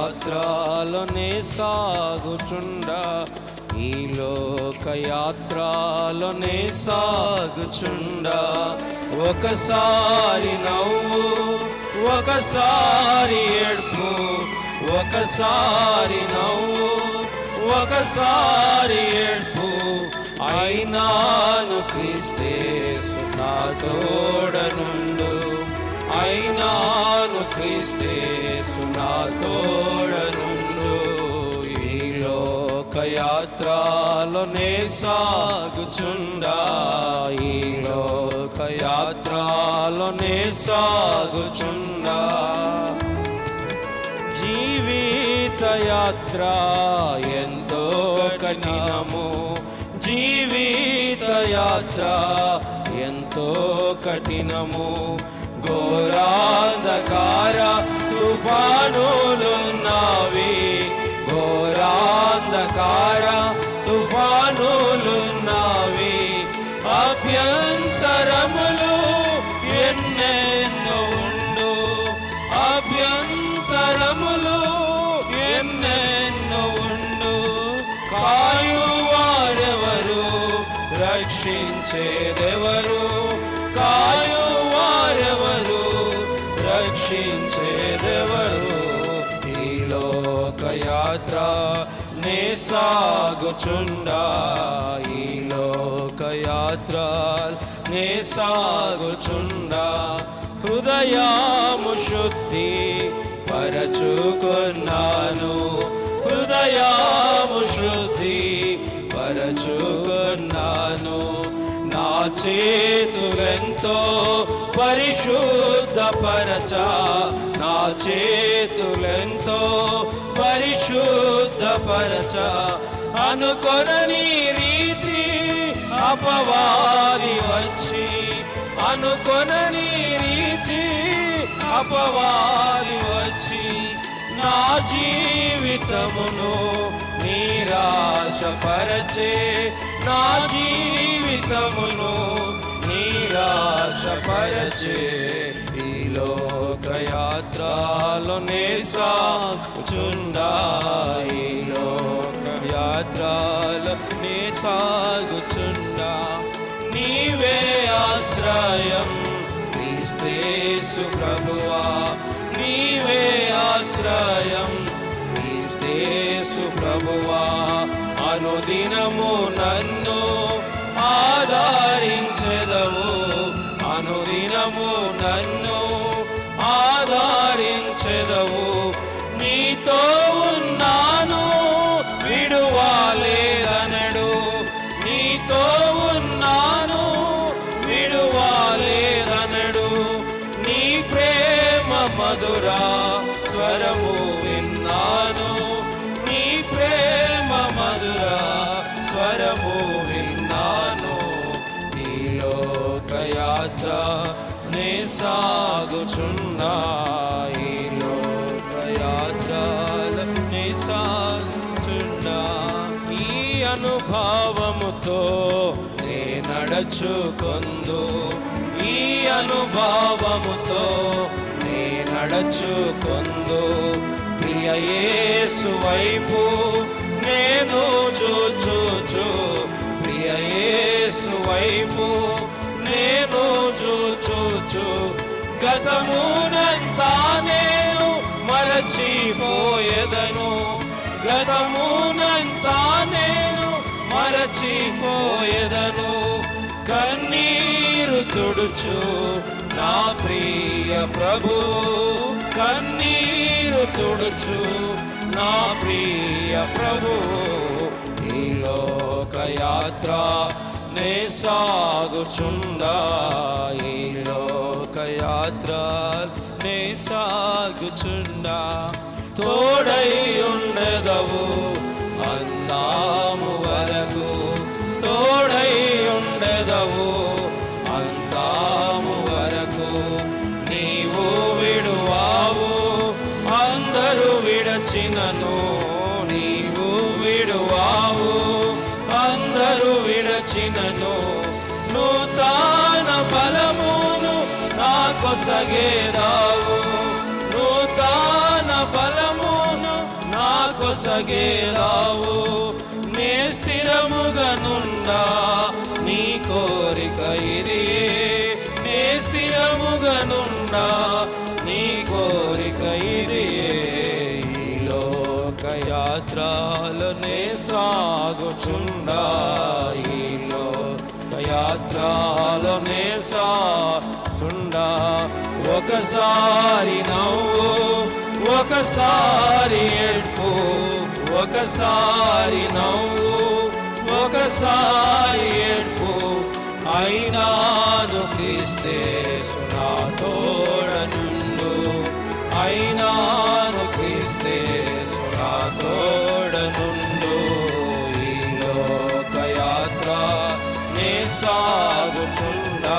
యాత్రలోనే సాగుచుండా, ఈ లోక యాత్రలోనే సాగుచుండా, ఒకసారి నవ్వు ఒకసారి ఏడ్పు, ఒకసారి నవ్వు ఒకసారి ఏడ్పు, అయినాను క్రీస్తేసు నా తోడనుండు, అయినాను క్రీస్తేసు నా తోడనుండు. ఈ లోక యాత్రలోనే సాగుచుండా, ఈ లోక యాత్రలోనే సాగుచుండా, జీవిత యాత్ర ఎంతో కఠినము, జీవిత యాత్ర ఎంతో కఠినము, ఘోరాంధకార తుఫానులున్నవి, ఘోరాంధకార తుఫానులున్నవి, అభ్యంతరములు ఎన్నెన్నో ఉండు, అభ్యంతరములు ఎన్నెన్నో ఉండు, కాయువారెవరు రక్షించేదెవరు, కాయువారెవరు రక్షించేదెవరు. ఈ లోక యాత్ర నే సాగుచుండా, ఈ లోక యాత్ర నే సాగుచుండా, హృదయము శుద్ధి పరచుకున్నాను, హృదయము శుద్ధి పరచుకున్నాను, నా చేతులెంతో పరిశుద్ధపరచ, నా చేతులెంతో పరిశుద్ధపరచ, అనుకొనని రీతి అపవాది వచ్చి, అనుకొనని రీతి అపవాది వచ్చి, నా జీవితమును నిరాశపరచే, నా జీవితమును నిరాశపరచే. ఈ లోక యాత్రలోనే సాగుచుండా, ఈ లోక యాత్రలోనే సాగుచుండా, నీవే ఆశ్రయం క్రీస్తేసు ప్రభువా, నీవే ఆశ్రయం క్రీస్తేసు ప్రభువా, అనుదినము నన్ను ఆదరించెదవు, అనుదినము నన్ను ఆదరించెదవు, నీతో ఉన్నాను విడువాలేదనడు, నీతో ఉన్నాను విడువాలేదనడు, నీ ప్రేమ మధురా స్వరము విన్నాను, నీ ప్రేమ మధురా స్వరము విన్నాను. ఈ లోక యాత్ర నే సాగుచున్నా, ఈ లోక యాత్ర నే సాగుచున్నా, ఈ అనుభవముతో నే నడచుకొందు, ఈ అనుభవముతో నే నడచుకొందు, ప్రియ యేసు వైపు నేను చూచుచు, ప్రియ యేసు వైపు నేను చూచుచు, గతమునంతా నేను మరచిపోయేదను, గతమునంతా నేను మరచిపోయేదను, కన్నీరు తుడుచు నా ప్రియ ప్రభు, కన్నీరు తుడుచు నా ప్రియ ప్రభు. ఈ లోక యాత్ర నే సాగుచుండా, ఈ లోక యాత్ర నే సాగుచుండా, తోడై ఉండెదవు అందాము వరకు, తోడై ఉండెదవు అంతాము వరకు, నీవు విడువావు అందరూ విడచినను, నీవు విడువావు అందరూ విడచినను, నూతన బలమును నాకొసగేదావు, నూతన బలమును కొసగేదావు నే స్థిరముగనుండా నీ కోరిక ఇది నే స్థిరముగనుండా నీ కోరిక ఇది ఈ లోకయాత్రలోనే సాగుచుండా ఈ లోకయాత్రలోనే సాగుచుండా ఒకసారి నవ్వు ఒకసారి ఏడ్పు ఒకసారి నవ్వు ఒకసారి ఏడ్పు అయినాను క్రీస్తేసు నా తోడనుండు అయినాను క్రీస్తేసు నా తోడనుండు ఈ లోకయాత్ర నే సాగుచుండా